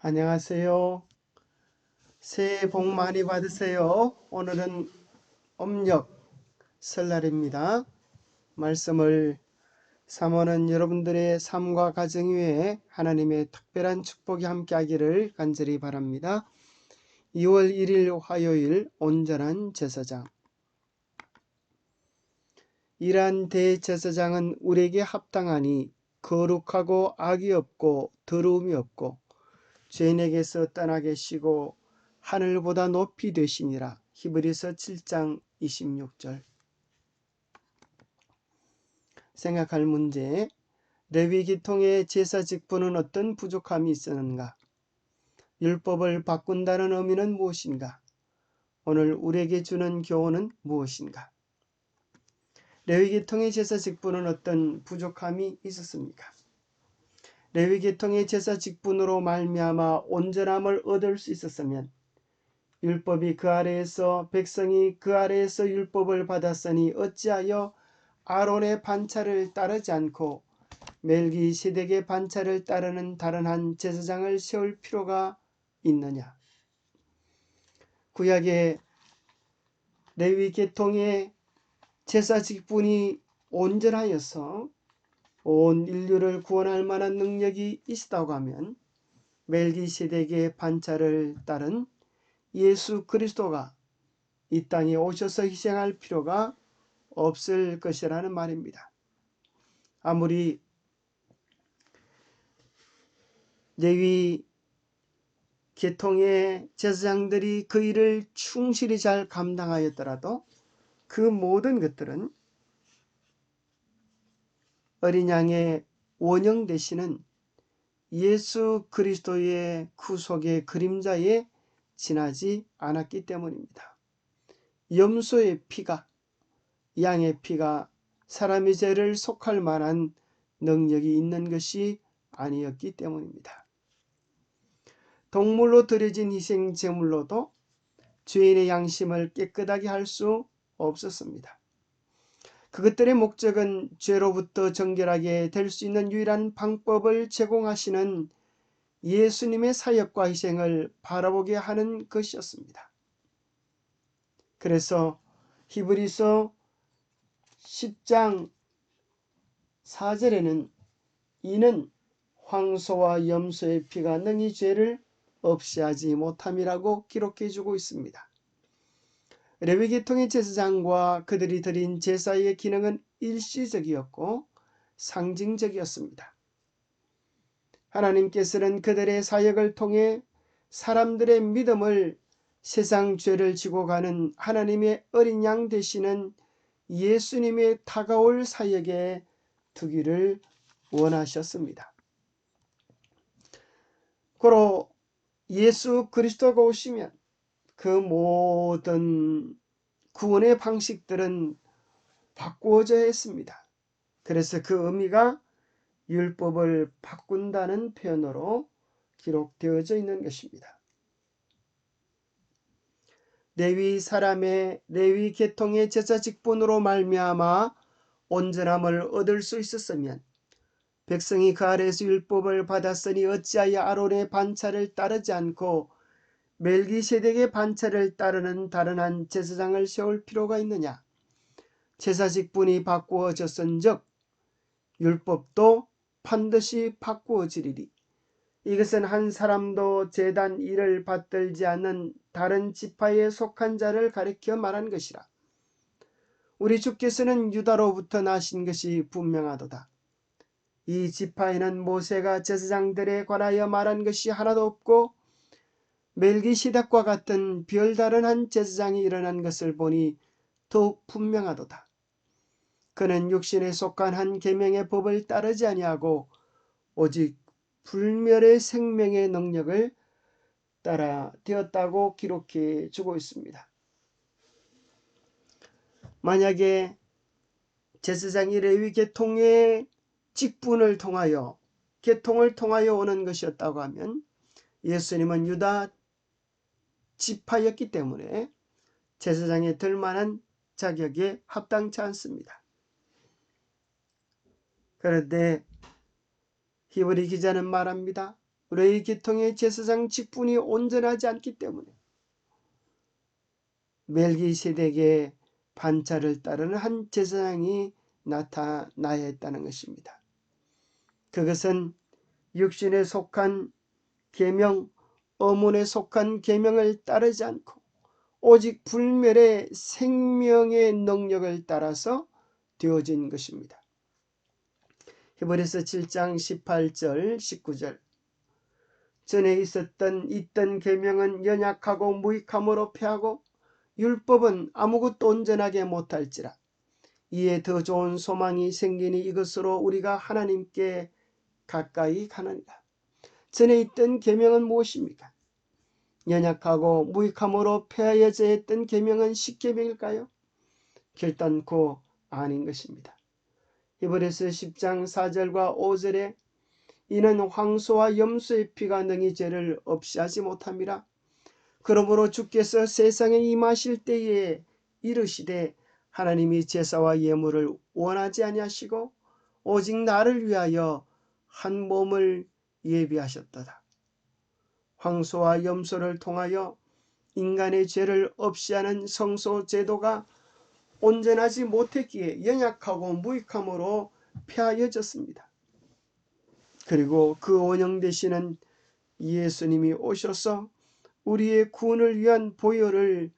안녕하세요. 새해 복 많이 받으세요. 오늘은 음력 설날입니다. 말씀을 사모는 여러분들의 삶과 가정 위에 하나님의 특별한 축복이 함께하기를 간절히 바랍니다. 2월 1일 화요일 온전한 제사장. 이러한 대제사장은 우리에게 합당하니 거룩하고 악이 없고 더러움이 없고 죄인에게서 떠나게 쉬고 하늘보다 높이 되시니라. 히브리서 7장 26절. 생각할 문제. 레위 계통의 제사 직분은 어떤 부족함이 있었는가? 율법을 바꾼다는 의미는 무엇인가? 오늘 우리에게 주는 교훈은 무엇인가? 레위 계통의 제사 직분은 어떤 부족함이 있었습니까? 레위 계통의 제사 직분으로 말미암아 온전함을 얻을 수 있었으면 율법이 그 아래에서 백성이 그 아래에서 율법을 받았으니 어찌하여 아론의 반차를 따르지 않고 멜기세덱의 반차를 따르는 다른 한 제사장을 세울 필요가 있느냐? 구약의 레위 계통의 제사 직분이 온전하여서 온 인류를 구원할 만한 능력이 있다고 하면 멜기세덱의 반차를 따른 예수 그리스도가 이 땅에 오셔서 희생할 필요가 없을 것이라는 말입니다. 아무리 레위 계통의 제사장들이 그 일을 충실히 잘 감당하였더라도 그 모든 것들은 어린 양의 원형 되시는 예수 그리스도의 구속의 그림자에 지나지 않았기 때문입니다. 염소의 피가, 양의 피가 사람의 죄를 속할 만한 능력이 있는 것이 아니었기 때문입니다. 동물로 드려진 희생 제물로도 죄인의 양심을 깨끗하게 할 수 없었습니다. 그것들의 목적은 죄로부터 정결하게 될 수 있는 유일한 방법을 제공하시는 예수님의 사역과 희생을 바라보게 하는 것이었습니다. 그래서 히브리서 10장 4절에는 이는 황소와 염소의 피가 능히 죄를 없이 하지 못함이라고 기록해주고 있습니다. 레위 계통의 제사장과 그들이 드린 제사의 기능은 일시적이었고 상징적이었습니다. 하나님께서는 그들의 사역을 통해 사람들의 믿음을 세상 죄를 지고 가는 하나님의 어린 양 되시는 예수님의 다가올 사역에 두기를 원하셨습니다. 고로 예수 그리스도가 오시면 그 모든 구원의 방식들은 바꾸어져야 했습니다. 그래서 그 의미가 율법을 바꾼다는 표현으로 기록되어져 있는 것입니다. 레위 사람의 레위 계통의 제사 직분으로 말미암아 온전함을 얻을 수 있었으면 백성이 그 아래에서 율법을 받았으니 어찌하여 아론의 반차를 따르지 않고 멜기세덱의 반차를 따르는 다른 한 제사장을 세울 필요가 있느냐? 제사 직분이 바꾸어졌은즉 율법도 반드시 바꾸어지리리. 이것은 한 사람도 제단 일을 받들지 않는 다른 지파에 속한 자를 가리켜 말한 것이라. 우리 주께서는 유다로부터 나신 것이 분명하도다. 이 지파에는 모세가 제사장들에 관하여 말한 것이 하나도 없고 멜기세덱과 같은 별다른 한 제사장이 일어난 것을 보니 더욱 분명하도다. 그는 육신에 속한 한 계명의 법을 따르지 아니하고 오직 불멸의 생명의 능력을 따라 되었다고 기록해 주고 있습니다. 만약에 제사장이 레위 계통의 직분을 통하여 계통을 통하여 오는 것이었다고 하면 예수님은 유다 지파였기 때문에 제사장에 들 만한 자격에 합당치 않습니다. 그런데 히브리 기자는 말합니다. 레위 계통의 제사장 직분이 온전하지 않기 때문에 멜기세덱의 반차를 따르는 한 제사장이 나타나야 했다는 것입니다. 그것은 육신에 속한 계명, 어문에 속한 계명을 따르지 않고 오직 불멸의 생명의 능력을 따라서 되어진 것입니다. 히브리서 7장 18절 19절 전에 있던 계명은 연약하고 무익함으로 패하고 율법은 아무것도 온전하게 못할지라 이에 더 좋은 소망이 생기니 이것으로 우리가 하나님께 가까이 가느니라. 전에 있던 계명은 무엇입니까? 연약하고 무익함으로 패하여져 했던 계명은 십계명일까요? 결단코 아닌 것입니다. 히브리서 10장 4절과 5절에 이는 황소와 염소의 피가 능히 죄를 없이 하지 못함이라. 그러므로 주께서 세상에 임하실 때에 이르시되 하나님이 제사와 예물을 원하지 아니하시고 오직 나를 위하여 한 몸을 예비하셨도다. 황소와 염소를 통하여 인간의 죄를 없이 하는 성소 제도가 온전하지 못했기에 연약하고 무익함으로 폐하여졌습니다. 그리고 그 원형 되시는 예수님이 오셔서 우리의 구원을 위한 보혈을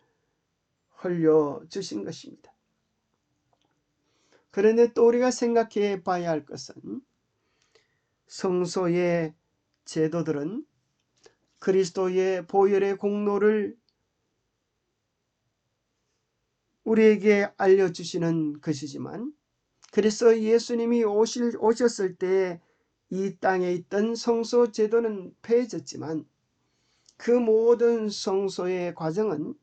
흘려주신 것입니다. 그런데 또 우리가 생각해 봐야 할 것은 성소의 제도들은 그리스도의 보혈의 공로를 우리에게 알려주시는 것이지만 그래서 예수님이 오셨을 때 이 땅에 있던 성소 제도는 폐해졌지만 그 모든 성소의 과정은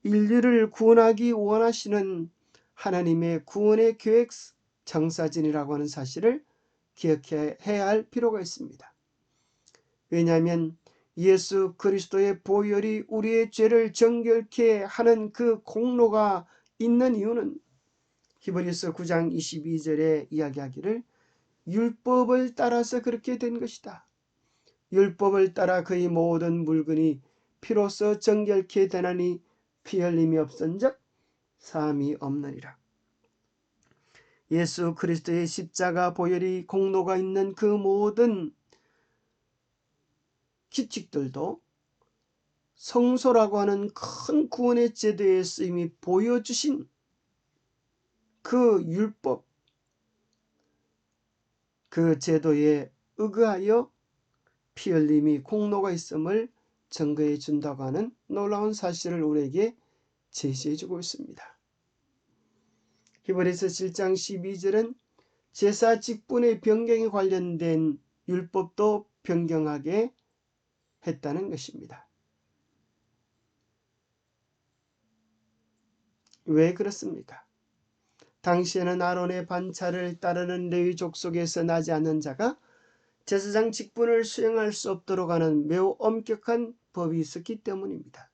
인류를 구원하기 원하시는 하나님의 구원의 계획 정사진이라고 하는 사실을 기억해야 할 필요가 있습니다. 왜냐하면 예수 그리스도의 보혈이 우리의 죄를 정결케 하는 그 공로가 있는 이유는 히브리서 9장 22절에 이야기하기를 율법을 따라서 그렇게 된 것이다. 율법을 따라 그의 모든 물건이 피로써 정결케 되나니 피 흘림이 없은즉 사함이 없느니라. 예수 그리스도의 십자가 보혈이 공로가 있는 그 모든 규칙들도 성소라고 하는 큰 구원의 제도에 쓰임이 보여주신 그 율법, 그 제도에 의거하여 피 흘림이 공로가 있음을 증거해 준다고 하는 놀라운 사실을 우리에게 제시해 주고 있습니다. 히브리서 7장 12절은 제사 직분의 변경에 관련된 율법도 변경하게 했다는 것입니다. 왜 그렇습니까? 당시에는 아론의 반차를 따르는 레위 족속에서 나지 않는 자가 제사장 직분을 수행할 수 없도록 하는 매우 엄격한 법이 있었기 때문입니다.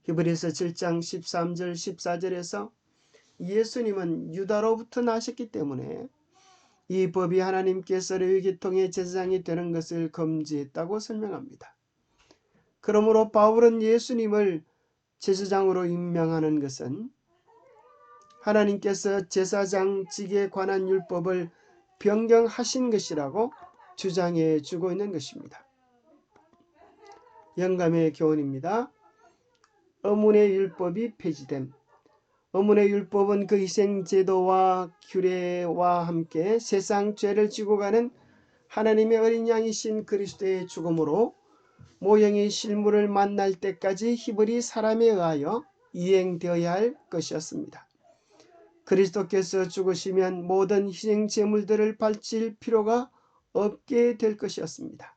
히브리서 7장 13절 14절에서 예수님은 유다로부터 나셨기 때문에 이 법이 하나님께서 레위 계통의 제사장이 되는 것을 금지했다고 설명합니다. 그러므로 바울은 예수님을 제사장으로 임명하는 것은 하나님께서 제사장직에 관한 율법을 변경하신 것이라고 주장해 주고 있는 것입니다. 영감의 교훈입니다. 어문의 율법이 폐지됨. 어문의 율법은 그 희생제도와 규례와 함께 세상 죄를 지고 가는 하나님의 어린 양이신 그리스도의 죽음으로 모형의 실물을 만날 때까지 히브리 사람에 의하여 이행되어야 할 것이었습니다. 그리스도께서 죽으시면 모든 희생 제물들을 바칠 필요가 없게 될 것이었습니다.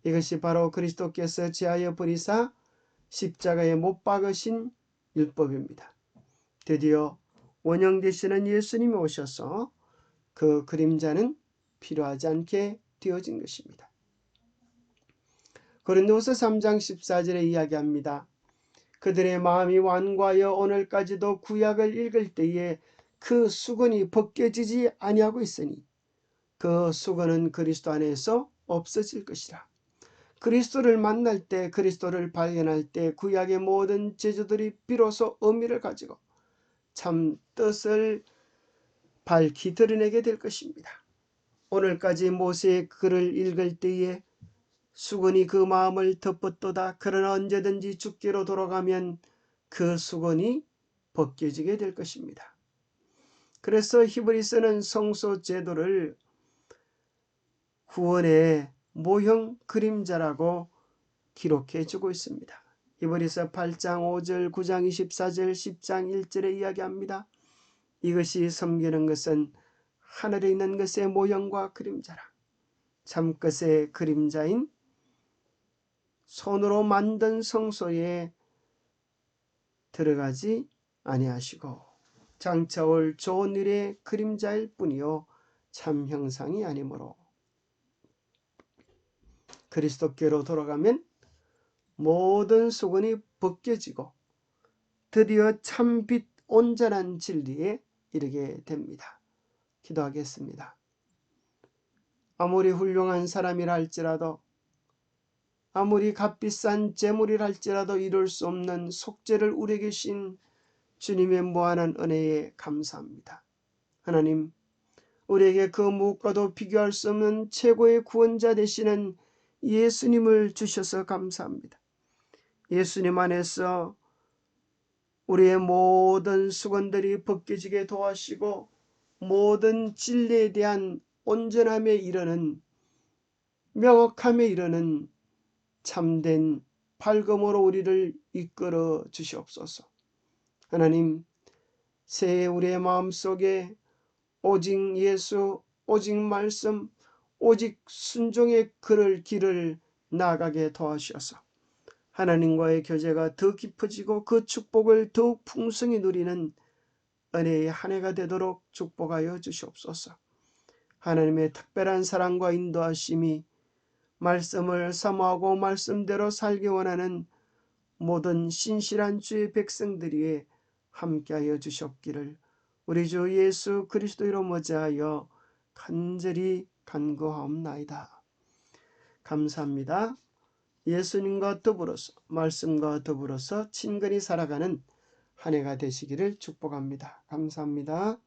이것이 바로 그리스도께서 제하여 버리사 십자가에 못 박으신 율법입니다. 드디어 원형 되시는 예수님이 오셔서 그 그림자는 필요하지 않게 되어진 것입니다. 고린도후서 3장 14절에 이야기합니다. 그들의 마음이 완고하여 오늘까지도 구약을 읽을 때에 그 수건이 벗겨지지 아니하고 있으니 그 수건은 그리스도 안에서 없어질 것이라. 그리스도를 만날 때, 그리스도를 발견할 때 구약의 모든 제주들이 비로소 의미를 가지고 참 뜻을 밝히 드러내게 될 것입니다. 오늘까지 모세의 글을 읽을 때에 수건이 그 마음을 덮었도다. 그러나 언제든지 죽기로 돌아가면 그 수건이 벗겨지게 될 것입니다. 그래서 히브리서는 성소 제도를 구원의 모형 그림자라고 기록해 주고 있습니다. 히브리서 8장 5절, 9장 24절, 10장 1절에 이야기합니다. 이것이 섬기는 것은 하늘에 있는 것의 모형과 그림자라. 참것의 그림자인 손으로 만든 성소에 들어가지 아니하시고 장차 올 좋은 일의 그림자일 뿐이요 참 형상이 아니므로. 그리스도께로 돌아가면 모든 수건이 벗겨지고 드디어 참빛 온전한 진리에 이르게 됩니다. 기도하겠습니다. 아무리 훌륭한 사람이라 할지라도, 아무리 값비싼 재물이라 할지라도 이룰 수 없는 속죄를 우리에게 주신 주님의 무한한 은혜에 감사합니다. 하나님, 우리에게 그 무엇과도 비교할 수 없는 최고의 구원자 되시는 예수님을 주셔서 감사합니다. 예수님 안에서 우리의 모든 수건들이 벗겨지게 도와주시고 모든 진리에 대한 온전함에 이르는, 명확함에 이르는 참된 밝음으로 우리를 이끌어 주시옵소서. 하나님, 새해 우리의 마음속에 오직 예수, 오직 말씀, 오직 순종의 길을 나아가게 도와주셔서 하나님과의 교제가 더 깊어지고 그 축복을 더욱 풍성히 누리는 은혜의 한 해가 되도록 축복하여 주시옵소서. 하나님의 특별한 사랑과 인도하심이 말씀을 사모하고 말씀대로 살기 원하는 모든 신실한 주의 백성들이 함께하여 주셨기를 우리 주 예수 그리스도로 모자하여 간절히 간구하옵나이다. 감사합니다. 예수님과 더불어서, 말씀과 더불어서 친근히 살아가는 한 해가 되시기를 축복합니다. 감사합니다.